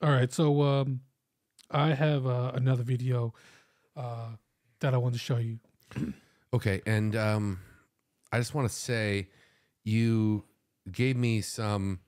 All right, so I have another video that I want to show you. Okay, and I just want to say, you gave me some.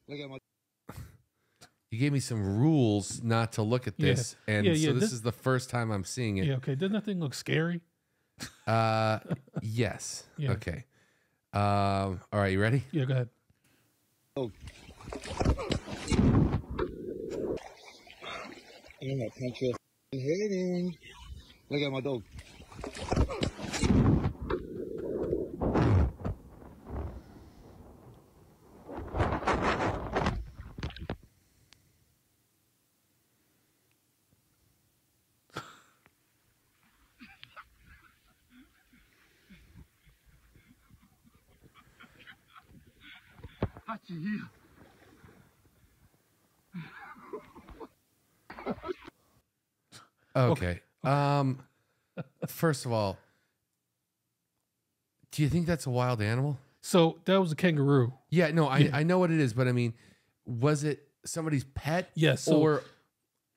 Look at my. You gave me some rules not to look at Yeah. this, and Yeah, yeah, so this this- is the first time I'm seeing it. Yeah, okay. Doesn't that thing look scary? Yes. Yeah. Okay. All right, you ready? Yeah, go ahead. Oh. I'm gonna punch your head in. Look at my dog. Okay. First of all, do you think that's a wild animal? So that was a kangaroo. Yeah. No, Yeah. I know what it is, but I mean, was it somebody's pet? Yes. So,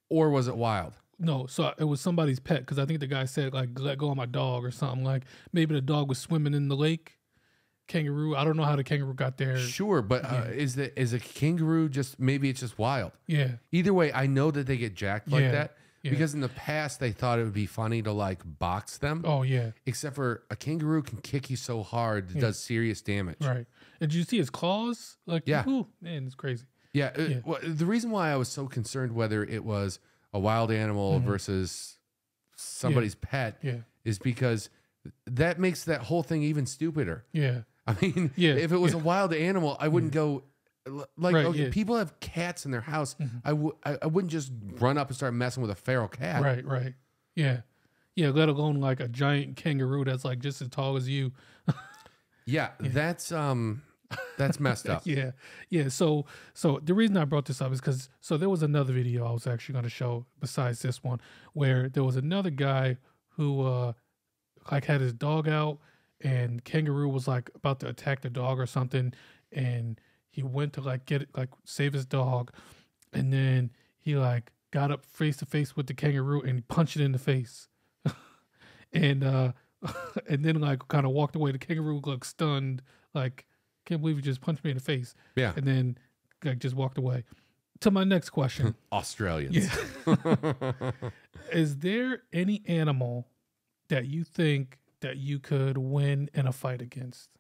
or was it wild? no, so it was somebody's pet because I think the guy said like let go of my dog or something. Like maybe the dog was swimming in the lake. Kangaroo. I don't know how the kangaroo got there. Sure, but is a kangaroo just maybe it's just wild? Yeah. Either way, I know that they get jacked like Yeah, that yeah. because in the past they thought it would be funny to like box them. Oh yeah. Except for a kangaroo can kick you so hard it Yeah. does serious damage. Right. And did you see his claws? Like Yeah. ooh, man, it's crazy. Yeah. Yeah. Well, the reason why I was so concerned whether it was a wild animal versus somebody's pet Yeah. is because that makes that whole thing even stupider. Yeah. I mean, Yeah, if it was a wild animal, I wouldn't go like Right, okay, yeah. people have cats in their house. I wouldn't just run up and start messing with a feral cat. Right, right. Yeah. Yeah, let alone like a giant kangaroo that's like just as tall as you. Yeah, that's messed up. Yeah. Yeah. So the reason I brought this up is because there was another video I was actually gonna show besides this one where there was another guy who like had his dog out and kangaroo was like about to attack the dog or something and he went to like get it like save his dog and then he like got up face to face with the kangaroo and punched it in the face. and and then like kind of walked away. The kangaroo looked stunned, like, can't believe you just punched me in the face. Yeah. And then like just walked away. To my next question. Australians. Yeah. Is there any animal that you think that you could win in a fight against?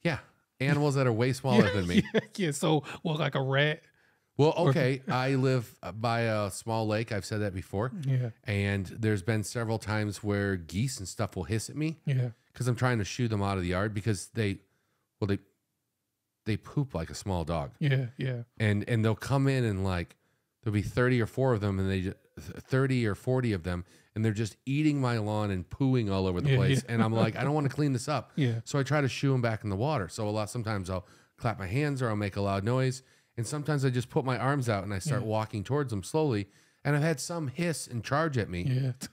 Yeah. Animals that are way smaller than me. Yeah. So, well, like a rat. Well, okay. I live by a small lake. I've said that before. Yeah. And there's been several times where geese and stuff will hiss at me Yeah. because I'm trying to shoo them out of the yard because they poop like a small dog. Yeah. Yeah. And they'll come in and like there'll be 30 or 4 of them and they 30 or 40 of them and they're just eating my lawn and pooing all over the Yeah, place. yeah. And I'm like, I don't want to clean this up. Yeah. So I try to shoo them back in the water. So sometimes I'll clap my hands or I'll make a loud noise. And sometimes I just put my arms out and I start walking towards them slowly. And I've had some hiss and charge at me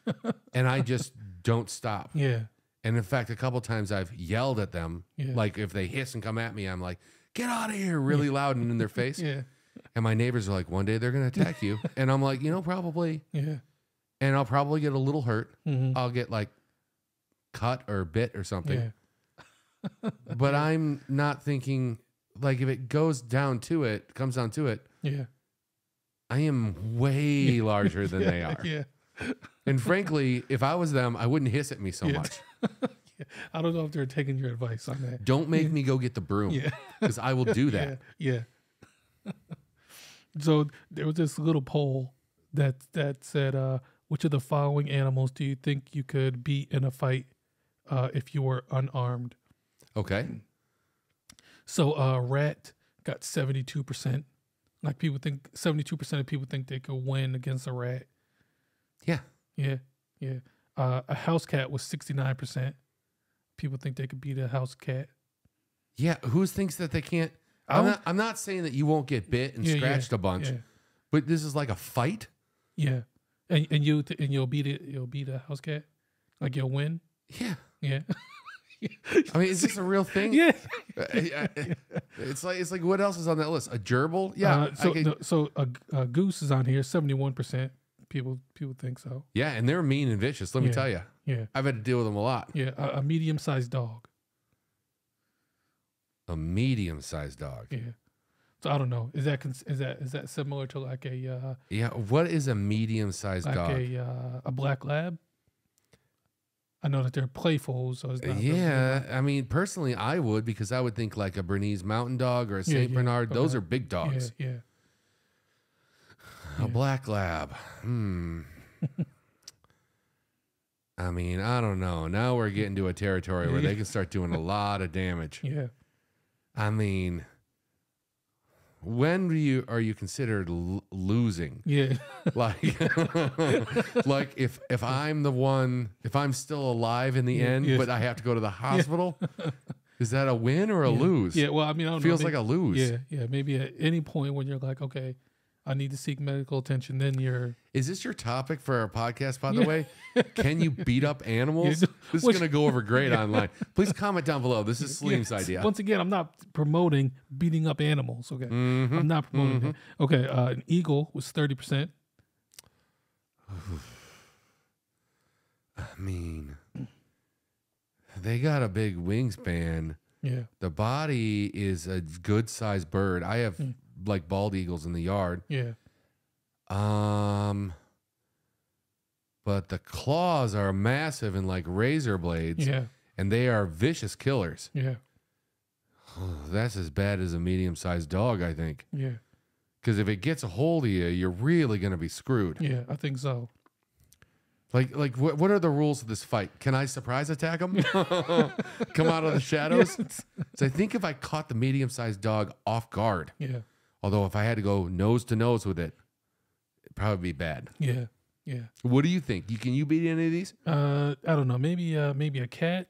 Yeah. and I just don't stop. Yeah. And in fact, a couple times I've yelled at them. Yeah. Like if they hiss and come at me, I'm like, get out of here really loud and in their face. Yeah. And my neighbors are like, one day they're going to attack you. And I'm like, probably. Yeah. And I'll probably get a little hurt. Mhm. I'll get like cut or bit or something. Yeah. But I'm not thinking like if it comes down to it, Yeah. I am way larger than they are. Yeah. And frankly, if I was them, I wouldn't hiss at me so Yeah. much. Yeah. I don't know if they're taking your advice on that. Don't make me go get the broom Yeah. because I will do that. Yeah. Yeah. So there was this little poll that said, which of the following animals do you think you could beat in a fight if you were unarmed? Okay. So rat got 72%. Like people think 72% of people think they could win against a rat. Yeah. Yeah. Yeah. A house cat was 69%. People think they could beat a house cat. Yeah. Who thinks that they can't? I'm not saying that you won't get bit and Yeah, scratched yeah, a bunch, yeah. but this is like a fight. Yeah. And you'll beat it. You'll beat a house cat. Like you'll win. Yeah. Yeah. I mean, is this a real thing? Yeah. It's like what else is on that list? A gerbil? Yeah. A goose is on here. 71%. People think so. Yeah, and they're mean and vicious. Let me tell you. Yeah. I've had to deal with them a lot. Yeah. A medium-sized dog. A medium-sized dog. Yeah. So I don't know. Is that similar to like a Yeah. What is a medium-sized dog? a black lab? I know that they're playful, so it's not. Yeah, I mean, personally, I would, because I would think like a Bernese Mountain Dog or a Saint Bernard. Okay. Those are big dogs. Yeah. A black lab. I mean, I don't know. Now we're getting to a territory where they can start doing a lot of damage. Yeah. I mean, when are you considered losing? Yeah. Like, like if I'm the one, if I'm still alive in the end, but I have to go to the hospital, is that a win or a lose? Yeah. Well, I mean, I don't know. Feels like a lose. Yeah. Yeah. Maybe at any point when you're like, okay, I need to seek medical attention, then you're. Is this your topic for our podcast, by the way? Can you beat up animals? Yeah. This is going to go over great online. Please comment down below. This is Salim's idea. Once again, I'm not promoting beating up animals. Okay. I'm not promoting that. Okay. An eagle was 30%. I mean, they got a big wingspan. Yeah. The body is a good sized bird. I have like bald eagles in the yard. Yeah. But the claws are massive and like razor blades. Yeah. And they are vicious killers. Yeah. That's as bad as a medium-sized dog, I think. Yeah. Because if it gets a hold of you, you're really going to be screwed. Yeah. I think so. Like what are the rules of this fight? Can I surprise attack them? Come out of the shadows? So I think if I caught the medium-sized dog off guard, Yeah. although if I had to go nose to nose with it, it'd probably be bad. Yeah. Yeah. What do you think? Can you beat any of these? I don't know. Maybe a cat.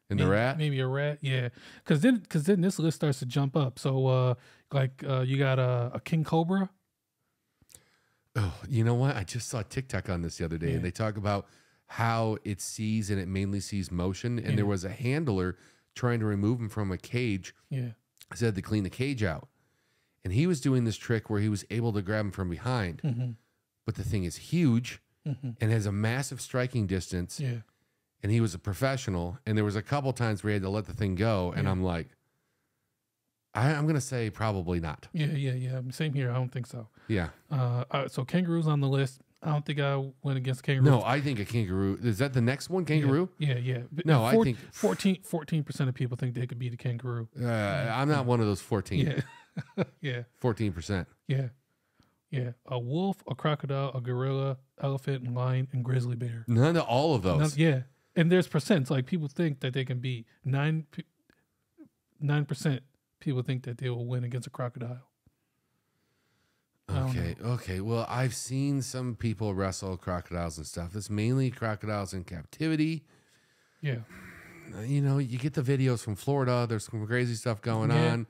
And the rat? Maybe a rat. Yeah. Because then this list starts to jump up. So you got a king cobra. Oh, you know what? I just saw TikTok on this the other day, and they talk about how it sees, and it mainly sees motion. And there was a handler trying to remove him from a cage. Yeah. Said to clean the cage out. And he was doing this trick where he was able to grab him from behind. Mm-hmm. But the thing is huge and has a massive striking distance. Yeah. And he was a professional. And there was a couple times where he had to let the thing go. And I'm like, I'm going to say probably not. Yeah. Same here. I don't think so. Yeah. So kangaroo's on the list. I don't think I went against kangaroo. No, I think a kangaroo. Is that the next one? Kangaroo? Yeah. But No, I think 14% of people think they could beat a kangaroo. I'm not one of those 14. Yeah. Yeah. 14%. Yeah. Yeah. A wolf, a crocodile, a gorilla, elephant, lion, and grizzly bear. None of all of those. Yeah. And there's percents. Like people think that they can beat 9%. People think that they will win against a crocodile. Okay. Well, I've seen some people wrestle crocodiles and stuff. It's mainly crocodiles in captivity. Yeah. You know, you get the videos from Florida. There's some crazy stuff going on.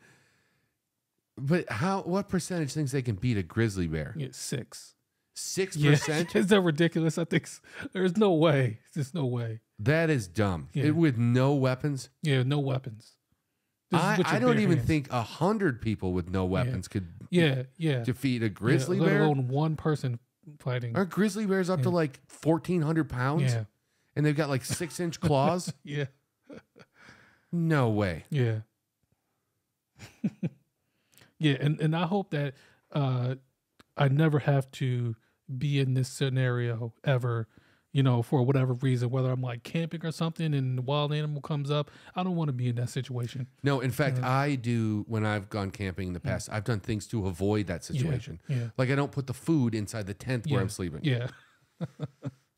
But what percentage thinks they can beat a grizzly bear? Yeah, 6. 6%? Is that ridiculous? I think there's no way. There's no way. That is dumb. Yeah. With no weapons? Yeah, no weapons. I don't even think 100 people with no weapons could defeat a grizzly bear. Let alone one person fighting. Are grizzly bears up to like 1,400 pounds? Yeah. And they've got like 6-inch claws? Yeah. No way. Yeah. Yeah, and I hope that I never have to be in this scenario ever, for whatever reason, whether I'm like camping or something and the wild animal comes up. I don't want to be in that situation. No, in fact, I do when I've gone camping in the past. I've done things to avoid that situation. Yeah. Like I don't put the food inside the tent where I'm sleeping. Yeah.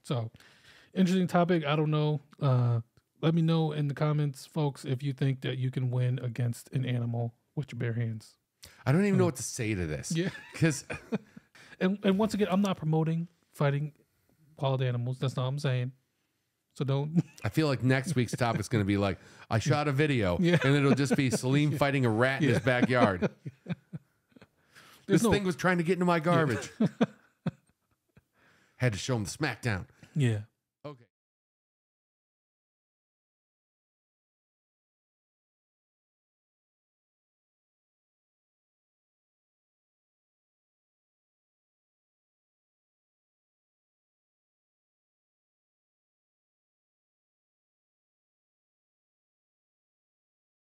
So, interesting topic. I don't know. Let me know in the comments, folks, if you think that you can win against an animal with your bare hands. I don't even know what to say to this. Yeah. Because and once again, I'm not promoting fighting wild animals. That's not what I'm saying. So don't. I feel like next week's topic is going to be like, I shot a video and it'll just be Salim fighting a rat in his backyard. This thing was trying to get into my garbage. Had to show him the smackdown. Yeah.